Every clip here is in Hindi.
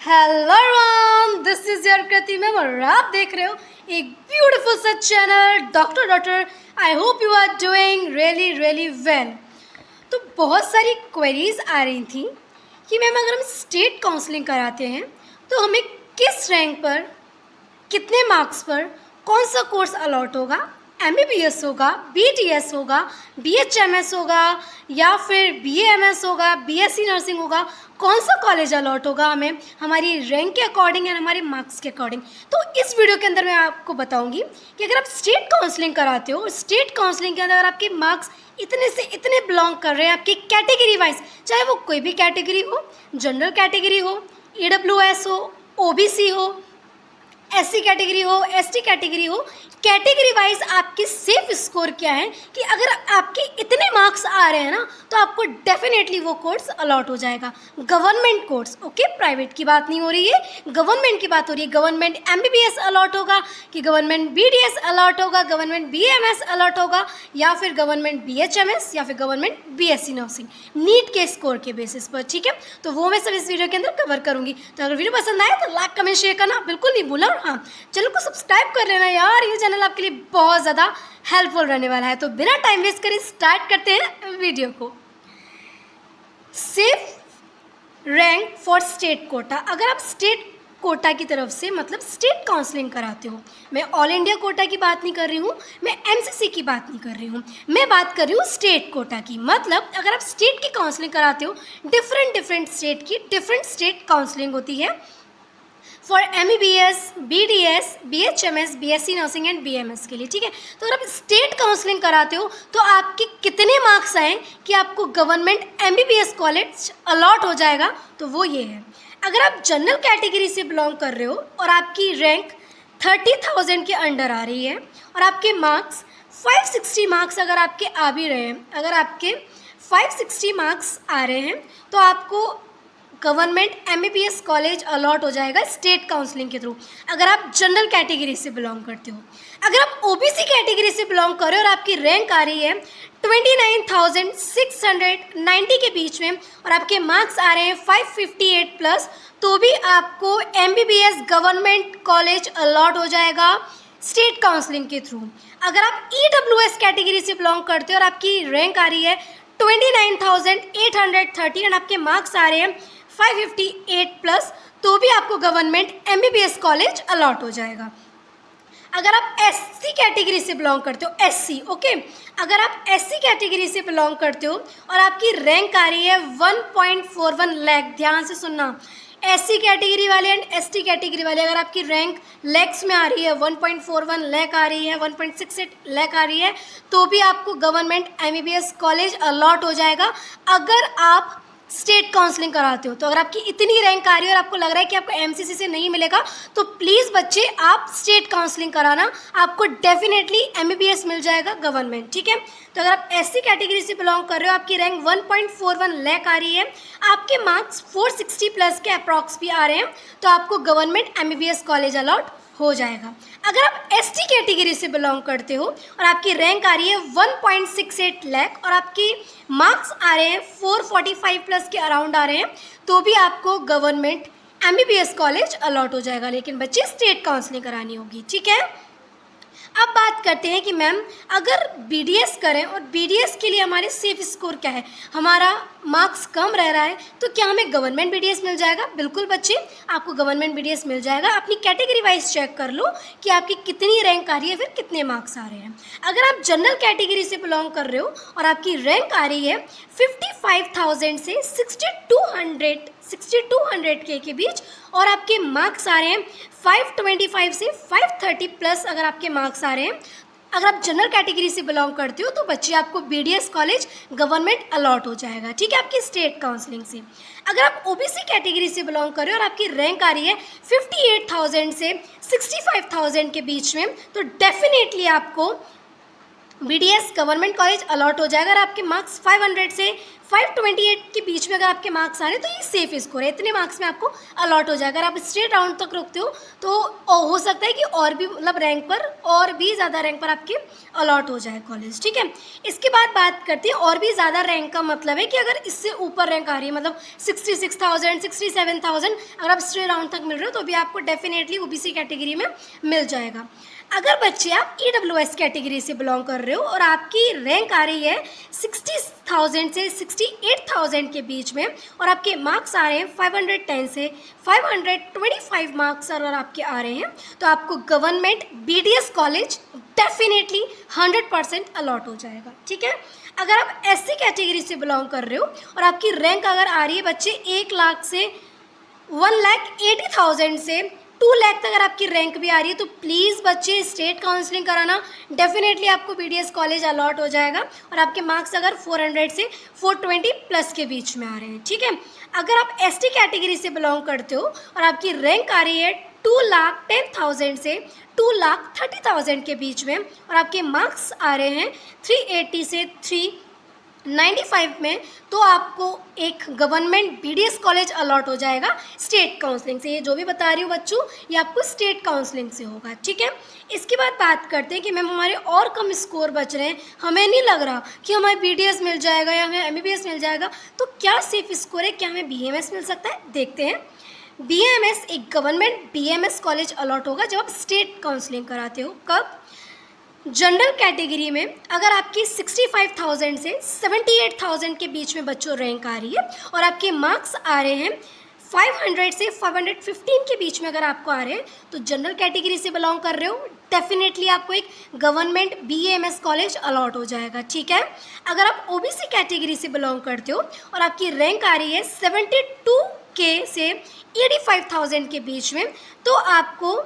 Hello everyone, this is your Kriti ma'am और आप देख रहे हो एक ब्यूटीफुल सा channel doctor. I hope you are doing really well. तो बहुत सारी क्वेरीज आ रही थी कि मैम अगर हम स्टेट काउंसलिंग कराते हैं तो हमें किस रैंक पर, कितने मार्क्स पर कौन सा कोर्स अलॉट होगा, MBBS होगा, BDS होगा, BHMS होगा या फिर BAMS होगा, BSc नर्सिंग होगा, कौन सा कॉलेज अलॉट होगा हमें हमारी रैंक के अकॉर्डिंग या हमारे मार्क्स के अकॉर्डिंग। तो इस वीडियो के अंदर मैं आपको बताऊंगी कि अगर आप स्टेट काउंसलिंग कराते हो, स्टेट काउंसलिंग के अंदर अगर आपके मार्क्स इतने से इतने बिलोंग कर रहे हैं आपकी कैटेगरी वाइज, चाहे वो कोई भी कैटेगरी हो, जनरल कैटेगरी हो, EWS हो, OBC हो, SC कैटेगरी हो, ST कैटेगरी हो, कैटेगरी वाइज आपकी सेफ स्कोर क्या है कि अगर आपके इतने मार्क्स आ रहे हैं ना तो आपको डेफिनेटली वो कोर्स अलॉट हो जाएगा। गवर्नमेंट कोर्स, ओके, प्राइवेट की बात नहीं हो रही है, गवर्नमेंट की बात हो रही है। गवर्नमेंट MBBS अलॉट होगा कि गवर्नमेंट BDS अलॉट होगा, गवर्नमेंट BAMS अलॉट होगा या फिर गवर्नमेंट BHMS या फिर गवर्नमेंट BSc नर्सिंग, नीट के स्कोर के बेसिस पर, ठीक है। तो वो मैं सब इस वीडियो के अंदर कवर करूंगी। तो अगर वीडियो पसंद आए तो लाइक कमेंट शेयर करना बिल्कुल नहीं भूलना, और हाँ, चैनल को सब्सक्राइब कर लेना यार, ये चैनल आपके लिए बहुत ज़्यादा हेल्पफुल रहने वाला है। तो बिना टाइम वेस्ट करे स्टार्ट करते हैं वीडियो को। Safe rank for state quota. अगर आप स्टेट कोटा की तरफ से मतलब स्टेट काउंसलिंग कराते हो, मैं ऑल इंडिया कोटा की बात नहीं कर रही हूँ, मैं MCC की बात नहीं कर रही हूँ, मैं बात कर रही हूँ स्टेट कोटा की। मतलब अगर आप स्टेट की काउंसलिंग कराते हो, डिफरेंट स्टेट की डिफरेंट स्टेट काउंसलिंग होती है for MBBS, BDS, BHMS, BSc nursing and BMS के लिए, ठीक है। तो अगर आप स्टेट काउंसलिंग कराते हो तो आपके कितने मार्क्स आए कि आपको गवर्नमेंट MBBS कॉलेज अलॉट हो जाएगा, तो वो ये है। अगर आप जनरल कैटेगरी से बिलोंग कर रहे हो और आपकी रैंक 30,000 के अंडर आ रही है और आपके मार्क्स 560 मार्क्स अगर आपके आ भी रहे हैं, अगर आपके 560 मार्क्स आ रहे हैं तो आपको गवर्नमेंट MBBS कॉलेज अलॉट हो जाएगा स्टेट काउंसलिंग के थ्रू। अगर आप जनरल कैटेगरी से बिलोंग करते हो, अगर आप OBC कैटेगरी से बिलोंग कर रहे हो और आपकी रैंक आ रही है 29,690 के बीच में और आपके मार्क्स आ रहे हैं 558 प्लस, तो भी आपको MBBS गवर्नमेंट कॉलेज अलॉट हो जाएगा स्टेट काउंसलिंग के थ्रू। अगर आप EWS कैटेगरी से बिलोंग करते हो और आपकी रैंक आ रही है 29,830 एंड आपके मार्क्स आ रहे हैं 558 प्लस, तो भी आपको गवर्नमेंट MBBS कॉलेज अलॉट हो जाएगा। अगर आप SC कैटेगरी से बिलोंग करते हो, SC, ओके, अगर आप SC कैटेगरी से बिलोंग करते हो और आपकी रैंक आ रही है 1.41 लाख, ध्यान से सुनना, SC कैटेगरी वाले एंड ST कैटेगरी वाले, अगर आपकी रैंक लैक्स में आ रही है, 1.41 लाख आ रही है, 1.68 लाख आ रही है, तो भी आपको गवर्नमेंट MBBS कॉलेज अलॉट हो जाएगा अगर आप स्टेट काउंसलिंग कराते हो। तो अगर आपकी इतनी रैंक आ रही है और आपको लग रहा है कि आपको MCC से नहीं मिलेगा, तो प्लीज़ बच्चे आप स्टेट काउंसलिंग कराना, आपको डेफिनेटली MBBS मिल जाएगा गवर्नमेंट, ठीक है। तो अगर आप SC कैटेगरी से बिलोंग कर रहे हो, आपकी रैंक 1.41 लाख आ रही है, आपके मार्क्स 460 प्लस के अप्रॉक्स भी आ रहे हैं, तो आपको गवर्नमेंट MBBS कॉलेज अलॉट हो जाएगा। अगर आप ST कैटेगरी से बिलोंग करते हो और आपकी रैंक आ रही है 1.68 लाख और आपकी मार्क्स आ रहे हैं 445 प्लस के अराउंड आ रहे हैं, तो भी आपको गवर्नमेंट MBBS कॉलेज अलॉट हो जाएगा, लेकिन बच्चे स्टेट काउंसलिंग करानी होगी, ठीक है। अब बात करते हैं कि मैम अगर BDS करें और BDS के लिए हमारे सेफ स्कोर क्या है, हमारा मार्क्स कम रह रहा है, तो क्या हमें गवर्नमेंट BDS मिल जाएगा? बिल्कुल बच्चे, आपको गवर्नमेंट BDS मिल जाएगा। अपनी कैटेगरी वाइज चेक कर लो कि आपकी कितनी रैंक आ रही है, फिर कितने मार्क्स आ रहे हैं। अगर आप जनरल कैटेगरी से बिलोंग कर रहे हो और आपकी रैंक आ रही है 55,000 से 6200 के बीच और आपके मार्क्स आ रहे हैं 525 से 530 प्लस, अगर आपके मार्क्स आ रहे हैं, अगर आप जनरल कैटेगरी से बिलोंग करते हो, तो बच्चे आपको BDS कॉलेज गवर्नमेंट अलॉट हो जाएगा, ठीक है, आपकी स्टेट काउंसलिंग से। अगर आप OBC कैटेगरी से बिलोंग कर रहे हो और आपकी रैंक आ रही है 58,000 से 65,000 के बीच में, तो डेफिनेटली आपको BDS गवर्नमेंट कॉलेज अलॉट हो जाएगा। अगर आपके मार्क्स 500 से 528 के बीच में अगर आपके मार्क्स आ रहे हैं तो ये सेफ स्कोर है, इतने मार्क्स में आपको अलॉट हो जाएगा। अगर आप स्टेट राउंड तक रुकते हो तो हो सकता है कि और भी मतलब रैंक पर और भी ज़्यादा रैंक पर आपके अलॉट हो जाए कॉलेज, ठीक है। इसके बाद बात करते हैं और भी ज़्यादा रैंक का मतलब है कि अगर इससे ऊपर रैंक आ रही है, मतलब 66,000 67,000 अगर आप स्टेट राउंड तक मिल रहे हो तो भी आपको डेफिनेटली OBC कैटेगरी में मिल जाएगा। अगर बच्चे आप EWS कैटेगरी से बिलोंग कर रहे हो और आपकी रैंक आ रही है 60,000 से 68,000 के बीच में और आपके मार्क्स आ रहे हैं 510 से 525 मार्क्स अगर आपके आ रहे हैं तो आपको government BDS college definitely 100% allot हो जाएगा, ठीक है। अगर आप SC कैटेगरी से बिलोंग कर रहे हो और आपकी रैंक अगर आ रही है बच्चे 1 लाख से 1,80,000 से 2 लाख तक अगर आपकी रैंक भी आ रही है तो प्लीज़ बच्चे स्टेट काउंसलिंग कराना, डेफिनेटली आपको BDS कॉलेज अलॉट हो जाएगा और आपके मार्क्स अगर 400 से 420 प्लस के बीच में आ रहे हैं, ठीक है। अगर आप ST कैटेगरी से बिलोंग करते हो और आपकी रैंक आ रही है 2,10,000 से 2,30,000 के बीच में और आपके मार्क्स आ रहे हैं 380 से 395 में तो आपको एक गवर्नमेंट BDS कॉलेज अलॉट हो जाएगा स्टेट काउंसलिंग से। ये जो भी बता रही हूँ बच्चों ये आपको स्टेट काउंसलिंग से होगा, ठीक है। इसके बाद बात करते हैं कि मैम हमारे और कम स्कोर बच रहे हैं, हमें नहीं लग रहा कि हमें BDS मिल जाएगा या हमें MBBS मिल जाएगा, तो क्या सेफ स्कोर है, क्या हमें BAMS मिल सकता है, देखते हैं। BAMS एक गवर्नमेंट BAMS कॉलेज अलॉट होगा जब आप स्टेट काउंसलिंग कराते हो। कब? जनरल कैटेगरी में अगर आपकी 65,000 से 78,000 के बीच में बच्चों रैंक आ रही है और आपके मार्क्स आ रहे हैं 500 से 515 के बीच में अगर आपको आ रहे हैं तो जनरल कैटेगरी से बिलोंग कर रहे हो, डेफिनेटली आपको एक गवर्नमेंट BAMS कॉलेज अलॉट हो जाएगा, ठीक है। अगर आप OBC कैटेगरी से बिलोंग करते हो और आपकी रैंक आ रही है 72K से 85,000 के बीच में तो आपको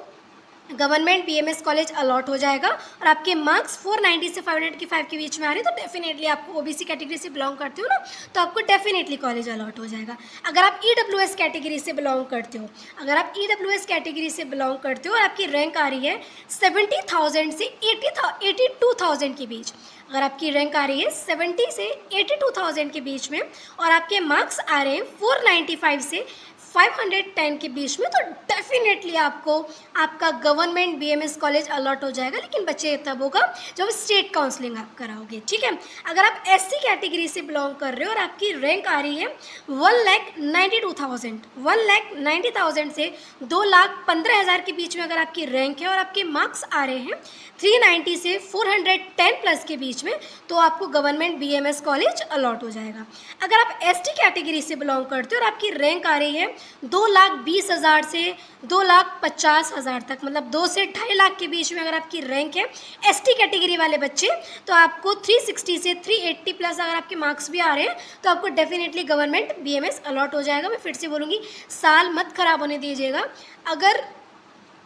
गवर्नमेंट BAMS कॉलेज अलॉट हो जाएगा और आपके मार्क्स 490 से 505 के बीच में आ रहे हैं तो डेफिनेटली आपको OBC कैटेगरी से बिलोंग करते हो ना तो आपको डेफिनेटली कॉलेज अलॉट हो जाएगा। अगर आप EWS कैटेगरी से बिलोंग करते हो, अगर आप EWS कैटेगरी से बिलोंग करते हो और आपकी रैंक आ रही है 70,000 से 82,000 के बीच, अगर आपकी रैंक आ रही है 70 से 82,000 के बीच में और आपके मार्क्स आ रहे हैं 495 से 510 के बीच में तो डेफिनेटली आपको आपका गवर्नमेंट BAMS कॉलेज अलॉट हो जाएगा। लेकिन बच्चे तब होगा जब स्टेट काउंसलिंग आप कराओगे, ठीक है। अगर आप SC कैटेगरी से बिलोंग कर रहे हो और आपकी रैंक आ रही है 1,90,000 से 2,15,000 के बीच में अगर आपकी रैंक है और आपके मार्क्स आ रहे हैं 390 से 410 प्लस के बीच में तो आपको गवर्नमेंट BAMS कॉलेज अलॉट हो जाएगा। अगर आप ST कैटेगरी से बिलोंग करते हो और आपकी रैंक आ रही है 2,20,000 से 2,50,000 तक, मतलब 2 से 2.5 लाख के बीच में अगर आपकी रैंक है ST कैटेगरी वाले बच्चे तो आपको 360 से 380 प्लस अगर आपके मार्क्स भी आ रहे हैं तो आपको डेफिनेटली गवर्नमेंट BAMS अलॉट हो जाएगा। मैं फिर से बोलूँगी साल मत खराब होने दीजिएगा, अगर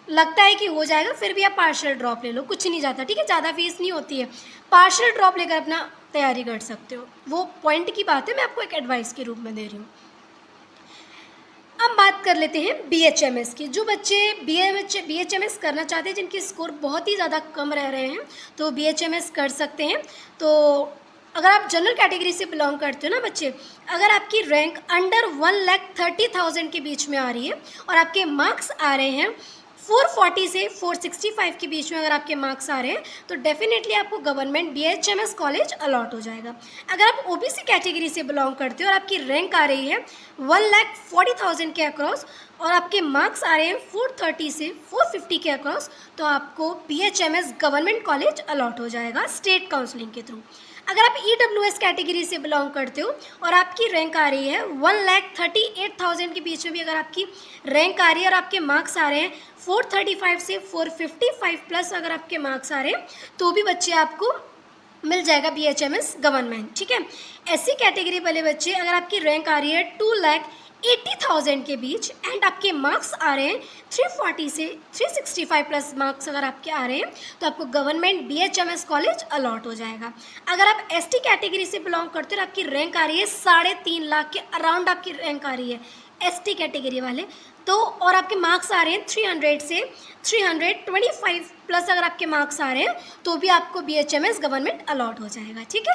लगता है कि हो जाएगा फिर भी आप पार्शियल ड्रॉप ले लो, कुछ नहीं जाता, ठीक है, ज़्यादा फीस नहीं होती है, पार्शियल ड्रॉप लेकर अपना तैयारी कर सकते हो, वो पॉइंट की बात है, मैं आपको एक एडवाइस के रूप में दे रही हूँ। अब बात कर लेते हैं BHMS की। जो बच्चे BHMS करना चाहते हैं जिनके स्कोर बहुत ही ज़्यादा कम रह रहे हैं तो BHMS कर सकते हैं। तो अगर आप जनरल कैटेगरी से बिलोंग करते हो ना बच्चे, अगर आपकी रैंक अंडर 1,30,000 के बीच में आ रही है और आपके मार्क्स आ रहे हैं 440 से 465 के बीच में अगर आपके मार्क्स आ रहे हैं तो डेफिनेटली आपको गवर्नमेंट BHMS कॉलेज अलॉट हो जाएगा। अगर आप OBC कैटेगरी से बिलोंग करते हो और आपकी रैंक आ रही है 1,40,000 के अक्रॉस और आपके मार्क्स आ रहे हैं 430 से 450 के अक्रॉस तो आपको BHMS गवर्नमेंट कॉलेज अलॉट हो जाएगा स्टेट काउंसलिंग के थ्रू। अगर आप EWS कैटेगरी से बिलोंग करते हो और आपकी रैंक आ रही है 1,38,000 के बीच में भी अगर आपकी रैंक आ रही है और आपके मार्क्स आ रहे हैं 435 से 455 प्लस अगर आपके मार्क्स आ रहे हैं तो भी बच्चे आपको मिल जाएगा BHMS गवर्नमेंट, ठीक है। SC कैटेगरी वाले बच्चे अगर आपकी रैंक आ रही है 2,80,000 के बीच एंड आपके मार्क्स आ रहे हैं 340 से 365 प्लस मार्क्स अगर आपके आ रहे हैं तो आपको गवर्नमेंट BHMS कॉलेज अलॉट हो जाएगा। अगर आप ST कैटेगरी से बिलोंग करते हो और आपकी रैंक आ रही है 3.5 लाख के अराउंड आपकी रैंक आ रही है ST कैटेगरी वाले तो और आपके मार्क्स आ रहे हैं 300 से 325 प्लस अगर आपके मार्क्स आ रहे हैं तो भी आपको BHMS गवर्नमेंट अलॉट हो जाएगा, ठीक है।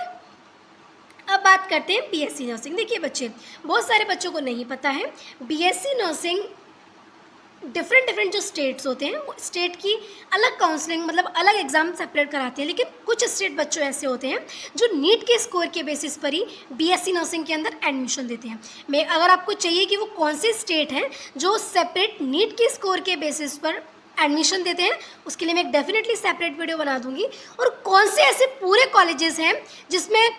अब बात करते हैं बीएससी नर्सिंग। देखिए बच्चे, बहुत सारे बच्चों को नहीं पता है, बीएससी नर्सिंग डिफरेंट जो स्टेट्स होते हैं वो स्टेट की अलग काउंसलिंग मतलब अलग एग्ज़ाम सेपरेट कराते हैं, लेकिन कुछ स्टेट बच्चों ऐसे होते हैं जो नीट के स्कोर के बेसिस पर ही बीएससी नर्सिंग के अंदर एडमिशन देते हैं। मैं अगर आपको चाहिए कि वो कौन से स्टेट हैं जो सेपरेट नीट के स्कोर के बेसिस पर एडमिशन देते हैं, उसके लिए मैं एक डेफिनेटली सेपरेट वीडियो बना दूंगी। और कौन से ऐसे पूरे कॉलेजेस हैं जिसमें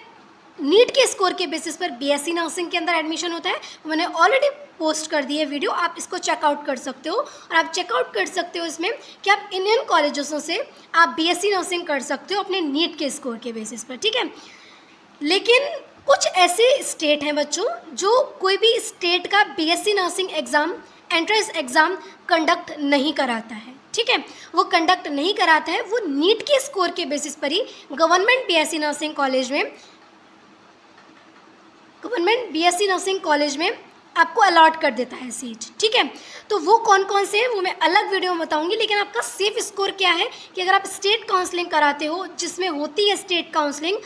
नीट के स्कोर के बेसिस पर बीएससी नर्सिंग के अंदर एडमिशन होता है, मैंने ऑलरेडी पोस्ट कर दी है वीडियो, आप इसको चेकआउट कर सकते हो। और आप चेकआउट कर सकते हो इसमें कि आप इंडियन कॉलेजों से आप बीएससी नर्सिंग कर सकते हो अपने नीट के स्कोर के बेसिस पर, ठीक है। लेकिन कुछ ऐसे स्टेट हैं बच्चों जो कोई भी स्टेट का BSc nursing exam entrance exam conduct नहीं कराता है, ठीक है। वो कंडक्ट नहीं कराता है, वो नीट के स्कोर के बेसिस पर ही गवर्नमेंट बीएससी नर्सिंग कॉलेज में आपको अलॉट कर देता है सीट, ठीक है। तो वो कौन कौन से हैं वो मैं अलग वीडियो में बताऊंगी, लेकिन आपका सेफ स्कोर क्या है कि अगर आप स्टेट काउंसलिंग कराते हो जिसमें होती है स्टेट काउंसलिंग,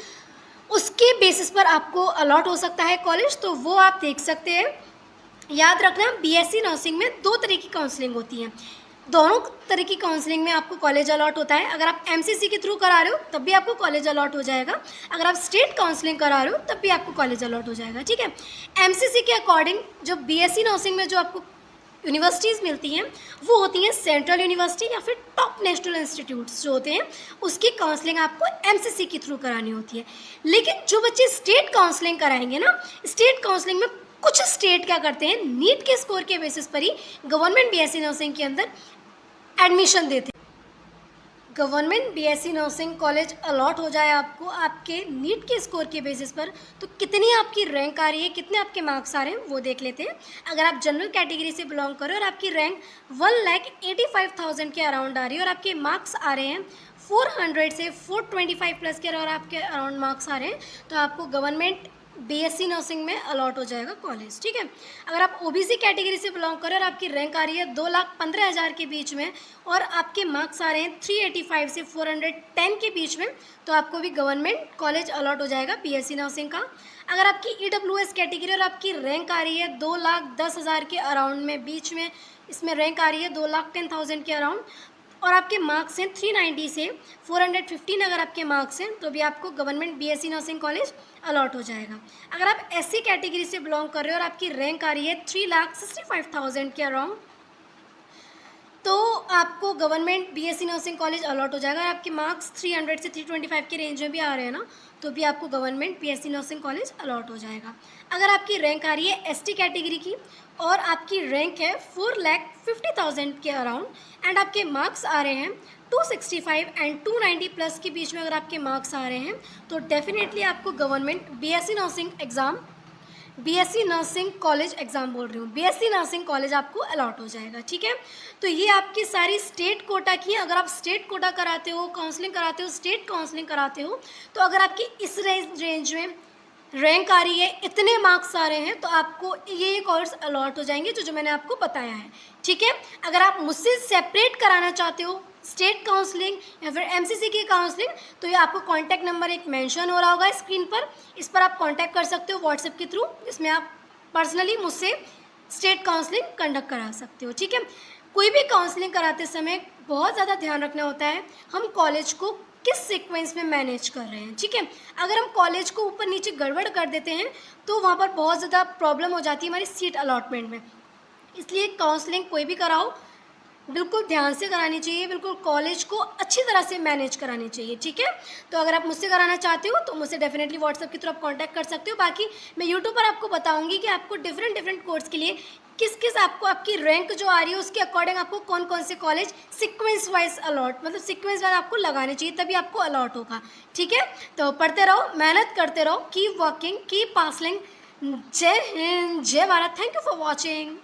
उसके बेसिस पर आपको अलॉट हो सकता है कॉलेज, तो वो आप देख सकते हैं। याद रखना, बीएससी नर्सिंग में 2 तरह की काउंसलिंग होती है, दोनों तरह की काउंसलिंग में आपको कॉलेज अलॉट होता है। अगर आप एमसीसी के थ्रू करा रहे हो तब भी आपको कॉलेज अलॉट हो जाएगा, अगर आप स्टेट काउंसलिंग करा रहे हो तब भी आपको कॉलेज अलॉट हो जाएगा, ठीक है। एमसीसी के अकॉर्डिंग जो बीएससी नर्सिंग में जो आपको यूनिवर्सिटीज़ मिलती हैं वो होती हैं सेंट्रल यूनिवर्सिटी या फिर टॉप नेशनल इंस्टीट्यूट्स जो होते हैं, उसकी काउंसलिंग आपको एमसीसी के थ्रू करानी होती है। लेकिन जो बच्चे स्टेट काउंसलिंग कराएंगे ना, स्टेट काउंसलिंग में कुछ स्टेट क्या करते हैं, नीट के स्कोर के बेसिस पर ही गवर्नमेंट बीएससी नर्सिंग के अंदर एडमिशन देते हैं। Government BSc nursing college allot हो जाए आपको आपके नीट के स्कोर के बेसिस पर, तो कितनी आपकी रैंक आ रही है, कितने आपके मार्क्स आ रहे हैं वो देख लेते हैं। अगर आप जनरल कैटेगरी से बिलोंग कर रहे हो और आपकी रैंक 1,85,000 के अराउंड आ रही है और आपके मार्क्स आ रहे हैं 400 से 425 प्लस के और आपके अराउंड मार्क्स आ रहे हैं, तो आपको गवर्नमेंट बीएससी नर्सिंग में अलॉट हो जाएगा कॉलेज, ठीक है। अगर आप ओबीसी कैटेगरी से बिलोंग करें और आपकी रैंक आ रही है 2,15,000 के बीच में और आपके मार्क्स आ रहे हैं 385 से 410 के बीच में, तो आपको भी गवर्नमेंट कॉलेज अलॉट हो जाएगा बीएससी नर्सिंग का। अगर आपकी ईडब्ल्यूएस कैटेगरी और आपकी रैंक आ रही है 2,10,000 के अराउंड में बीच में, इसमें रैंक आ रही है 2,10,000 के अराउंड और आपके मार्क्स हैं 390 से 415 अगर आपके मार्क्स हैं, तो भी आपको government BSc nursing college allot हो जाएगा। अगर आप एससी कैटेगरी से बिलोंग कर रहे हो और आपकी रैंक आ रही है 3,65,000 के अराउंड, तो आपको government BSc nursing college allot हो जाएगा। आपके मार्क्स 300 से 325 के रेंज में भी आ रहे हैं ना, तो भी आपको government BSc nursing college allot हो जाएगा। अगर आपकी रैंक आ रही है एसटी कैटेगरी की और आपकी रैंक है 4,50,000 के अराउंड एंड आपके मार्क्स आ रहे हैं 265 एंड 290 प्लस के बीच में अगर आपके मार्क्स आ रहे हैं, तो डेफिनेटली आपको government BSc nursing college exam बोल रही हूँ, बीएससी नर्सिंग कॉलेज आपको अलॉट हो जाएगा, ठीक है। तो ये आपकी सारी स्टेट कोटा की, अगर आप स्टेट कोटा कराते हो, काउंसलिंग कराते हो, स्टेट काउंसलिंग कराते हो, तो अगर आपकी इस रेंज में रैंक आ रही है, इतने मार्क्स आ रहे हैं, तो आपको ये कोर्स अलॉट हो जाएंगे जो मैंने आपको बताया है, ठीक है। अगर आप मुझसे सेपरेट कराना चाहते हो स्टेट काउंसलिंग या फिर एमसीसी की काउंसलिंग, तो ये आपको कॉन्टैक्ट नंबर एक मेंशन हो रहा होगा स्क्रीन पर, इस पर आप कॉन्टैक्ट कर सकते हो व्हाट्सएप के थ्रू, इसमें आप पर्सनली मुझसे स्टेट काउंसलिंग कंडक्ट करा सकते हो, ठीक है। कोई भी काउंसलिंग कराते समय बहुत ज़्यादा ध्यान रखना होता है हम कॉलेज को किस सीक्वेंस में मैनेज कर रहे हैं, ठीक है। अगर हम कॉलेज को ऊपर नीचे गड़बड़ कर देते हैं तो वहाँ पर बहुत ज़्यादा प्रॉब्लम हो जाती है हमारी सीट अलॉटमेंट में। इसलिए काउंसलिंग कोई भी कराओ बिल्कुल ध्यान से करानी चाहिए, बिल्कुल कॉलेज को अच्छी तरह से मैनेज करानी चाहिए, ठीक है। तो अगर आप मुझसे कराना चाहते हो तो मुझसे डेफिनेटली व्हाट्सएप की तरफ कांटेक्ट कर सकते हो। बाकी मैं यूट्यूब पर आपको बताऊंगी कि आपको डिफरेंट कोर्स के लिए किस आपको आपकी रैंक जो आ रही है उसके अकॉर्डिंग आपको कौन कौन से कॉलेज सीक्वेंस वाइज अलॉट, मतलब सीक्वेंस वाइज आपको लगाने चाहिए, तभी आपको अलॉट होगा, ठीक है। तो पढ़ते रहो, मेहनत करते रहो, कीप वर्किंग, कीप पासलिंग। जय हिंद, जय Bharat. Thank you for watching.